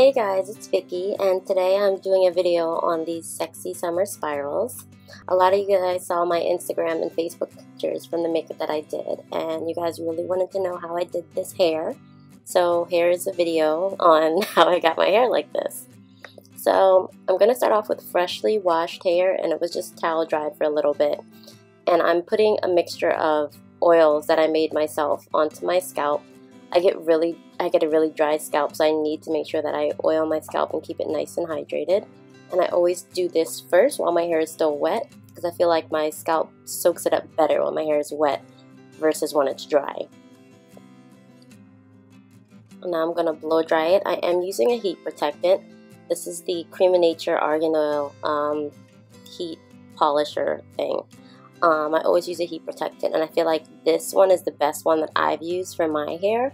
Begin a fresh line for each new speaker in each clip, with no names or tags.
Hey guys, it's Vicky, and today I'm doing a video on these sexy summer spirals. A lot of you guys saw my Instagram and Facebook pictures from the makeup that I did, and you guys really wanted to know how I did this hair. So here's a video on how I got my hair like this. So I'm going to start off with freshly washed hair, and it was just towel dried for a little bit. And I'm putting a mixture of oils that I made myself onto my scalp. I get a really dry scalp, so I need to make sure that I oil my scalp and keep it nice and hydrated. And I always do this first while my hair is still wet, because I feel like my scalp soaks it up better when my hair is wet versus when it's dry. Now I'm going to blow dry it. I am using a heat protectant. This is the Creme Argan Oil heat polisher thing. I always use a heat protectant, and I feel like this one is the best one that I've used for my hair.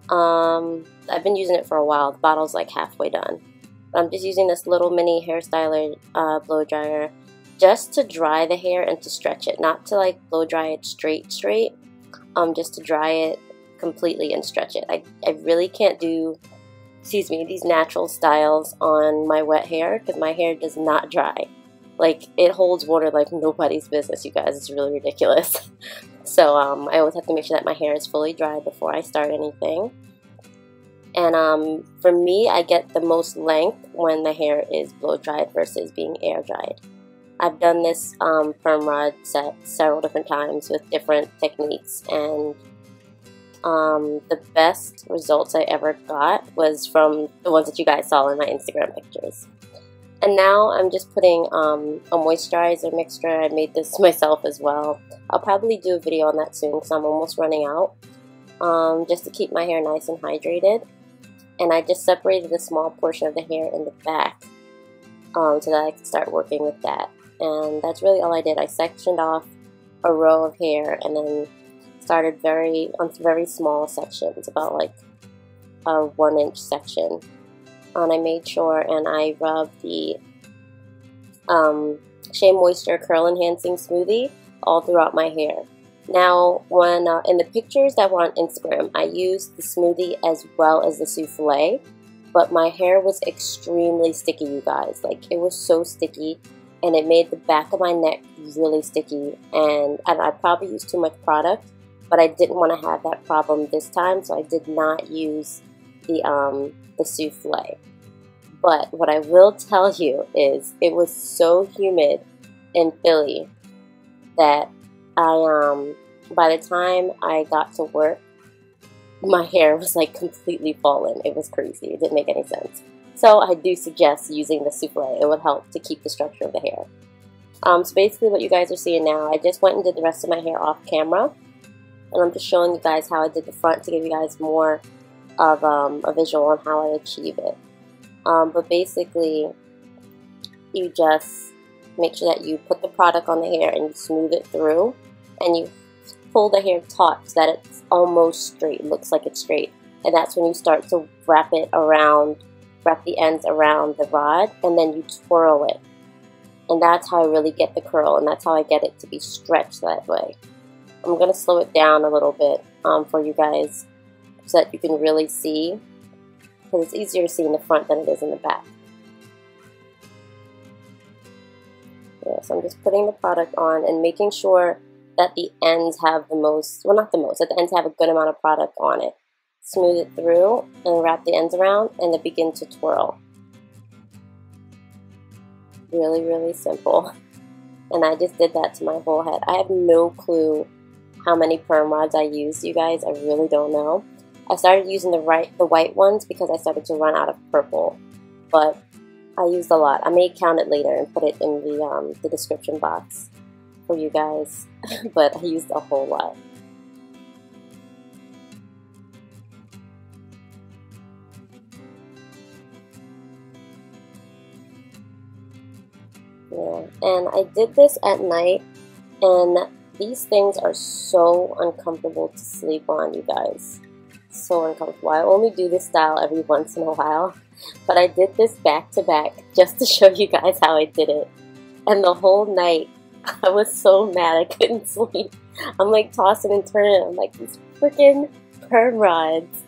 I've been using it for a while. The bottle's like halfway done. But I'm just using this little mini hair styler blow dryer just to dry the hair and to stretch it. Not to like blow dry it straight, just to dry it completely and stretch it. I really can't do, these natural styles on my wet hair because my hair does not dry. Like, it holds water like nobody's business, you guys. It's really ridiculous. So I always have to make sure that my hair is fully dry before I start anything. And for me, I get the most length when the hair is blow dried versus being air dried. I've done this perm rod set several different times with different techniques, and the best results I ever got was from the ones that you guys saw in my Instagram pictures. And now I'm just putting a moisturizer mixture. I made this myself as well. I'll probably do a video on that soon because I'm almost running out. Just to keep my hair nice and hydrated. And I just separated a small portion of the hair in the back so that I could start working with that. And that's really all I did. I sectioned off a row of hair and then started on very small sections, about like a 1-inch section. And I made sure and I rubbed the Shea Moisture Curl Enhancing Smoothie all throughout my hair. Now, when in the pictures that were on Instagram, I used the smoothie as well as the souffle, but my hair was extremely sticky, you guys. Like, it was so sticky, and it made the back of my neck really sticky, and I probably used too much product, but I didn't want to have that problem this time, so I did not use the souffle. But what I will tell you is it was so humid in Philly that by the time I got to work, my hair was like completely fallen. It was crazy. It didn't make any sense. So I do suggest using the souffle. It would help to keep the structure of the hair. So basically what you guys are seeing now, I just went and did the rest of my hair off camera. And I'm just showing you guys how I did the front to give you guys more of a visual on how I achieve it. But basically, you just make sure that you put the product on the hair and you smooth it through, and you pull the hair taut so that it's almost straight, it looks like it's straight. And that's when you start to wrap the ends around the rod, and then you twirl it. And that's how I really get the curl, and that's how I get it to be stretched that way. I'm going to slow it down a little bit for you guys, so that you can really see, because it's easier to see in the front than it is in the back. Yeah, so I'm just putting the product on and making sure that the ends have the most, well, not the most, that the ends have a good amount of product on it. Smooth it through and wrap the ends around and then begin to twirl. Really, really simple. And I just did that to my whole head. I have no clue how many perm rods I used, you guys. I really don't know. I started using the white ones because I started to run out of purple, but I used a lot. I may count it later and put it in the description box for you guys, but I used a whole lot. Yeah, and I did this at night, and these things are so uncomfortable to sleep on, you guys. So uncomfortable. I only do this style every once in a while, but I did this back to back just to show you guys how I did it. And the whole night I was so mad I couldn't sleep. I'm like tossing and turning. I'm like, these freaking perm rods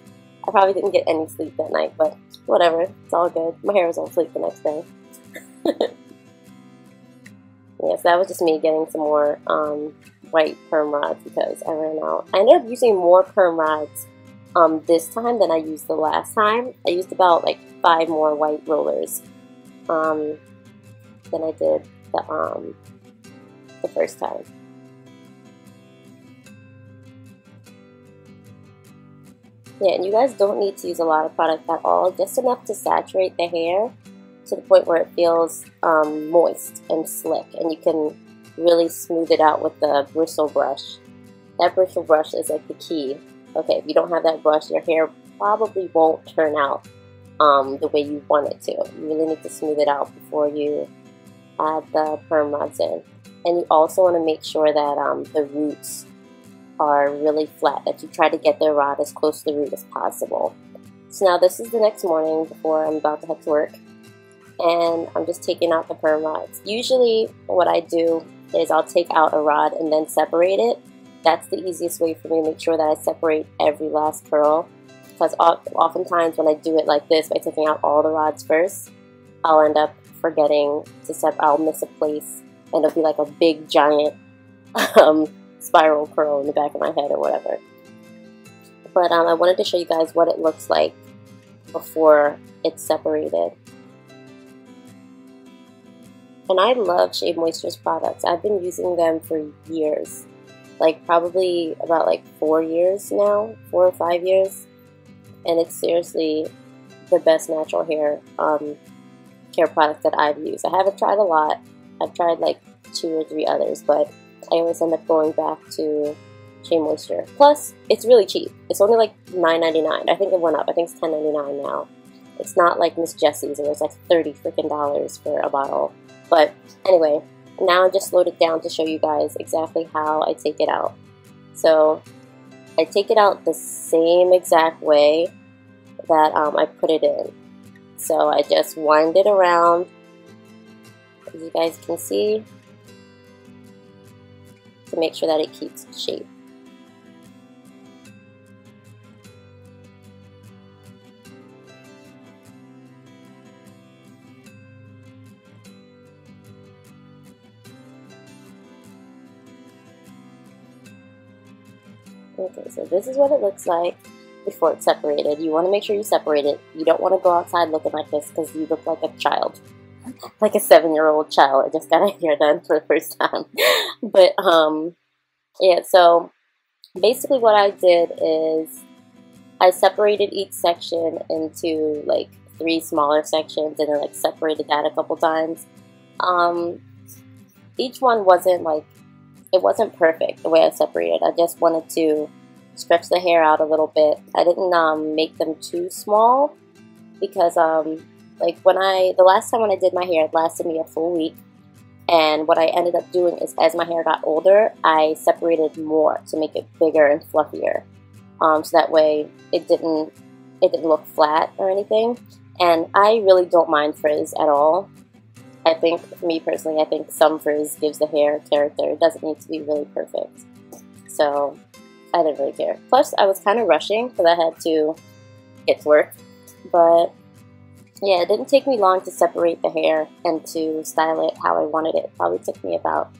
I probably didn't get any sleep that night, but whatever, it's all good. My hair was on fleek the next day. Yeah, so that was just me getting some more white perm rods because I ran out. I ended up using more perm rods this time than I used the last time. I used about like 5 more white rollers than I did the first time. Yeah, and you guys don't need to use a lot of product at all, just enough to saturate the hair to the point where it feels moist and slick, and you can really smooth it out with the bristle brush. That bristle brush is like the key. Okay, if you don't have that brush, your hair probably won't turn out the way you want it to. You really need to smooth it out before you add the perm rods in. And you also want to make sure that the roots are really flat, that you try to get the rod as close to the root as possible. So now this is the next morning before I'm about to head to work, and I'm just taking out the perm rods. Usually what I do is I'll take out a rod and then separate it. That's the easiest way for me to make sure that I separate every last curl, because oftentimes when I do it like this by taking out all the rods first, I'll end up forgetting to I'll miss a place and it'll be like a big giant spiral curl in the back of my head or whatever. But I wanted to show you guys what it looks like before it's separated. And I love Shea Moisture's products. I've been using them for years, like probably about like 4 years now, 4 or 5 years, and it's seriously the best natural hair care product that I've used. I haven't tried a lot. I've tried like 2 or 3 others, but I always end up going back to Shea Moisture. Plus, it's really cheap. It's only like $9.99. I think it went up. I think it's $10.99 now. It's not like Miss Jessie's, where it's like $30 freaking for a bottle. But anyway, now I just slowed it down to show you guys exactly how I take it out. So I take it out the same exact way that I put it in. So I just wind it around, as you guys can see, to make sure that it keeps its shape. Okay, so this is what it looks like before it's separated. You want to make sure you separate it. You don't want to go outside looking like this because you look like a child. Like a 7-year-old child. I just got a hair done for the first time. But, yeah, so basically what I did is I separated each section into like 3 smaller sections and then like separated that a couple times. Each one wasn't like, it wasn't perfect the way I separated. I just wanted to stretch the hair out a little bit. I didn't make them too small because like the last time when I did my hair, it lasted me a full week. And what I ended up doing is, as my hair got older, I separated more to make it bigger and fluffier. So that way it didn't look flat or anything. And I really don't mind frizz at all. I think, for me personally, I think some frizz gives the hair character. It doesn't need to be really perfect. So I didn't really care. Plus, I was kind of rushing because I had to get to work. But yeah, it didn't take me long to separate the hair and to style it how I wanted it. It probably took me about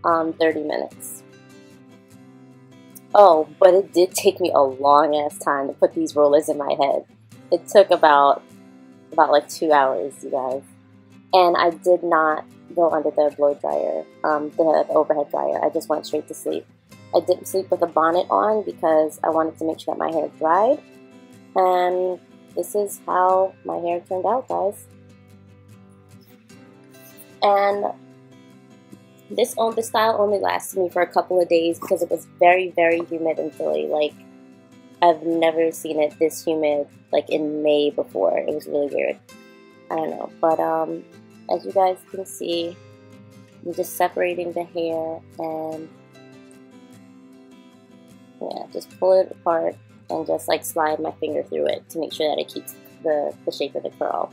30 minutes. Oh, but it did take me a long ass time to put these rollers in my head. It took about like 2 hours, you guys. And I did not go under the blow dryer, the overhead dryer. I just went straight to sleep. I didn't sleep with a bonnet on because I wanted to make sure that my hair dried. And this is how my hair turned out, guys. And this style only lasted me for a couple of days because it was very, very humid in Philly. Like, I've never seen it this humid, like in May before. It was really weird. I don't know, but as you guys can see, I'm just separating the hair and yeah, just pull it apart and just like slide my finger through it to make sure that it keeps the shape of the curl.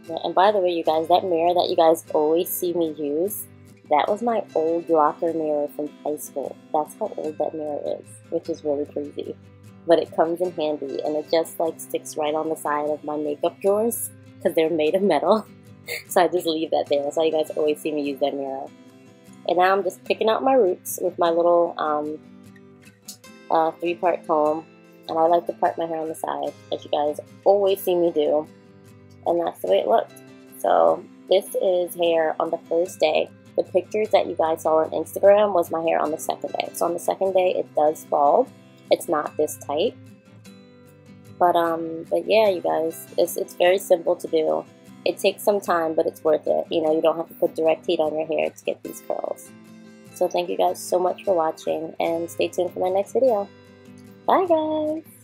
Yeah, and by the way, you guys, that mirror that you guys always see me use, that was my old locker mirror from high school. That's how old that mirror is, which is really crazy. But it comes in handy, and it just like sticks right on the side of my makeup drawers because they're made of metal. So I just leave that there. That's why you guys always see me use that mirror. And now I'm just picking out my roots with my little 3-part comb. And I like to part my hair on the side, as you guys always see me do. And that's the way it looked. So this is hair on the first day. The pictures that you guys saw on Instagram was my hair on the second day. So on the second day, it does fall. It's not this tight. But yeah, you guys, it's very simple to do. It takes some time, but it's worth it. You know, you don't have to put direct heat on your hair to get these curls. So thank you guys so much for watching, and stay tuned for my next video. Bye, guys!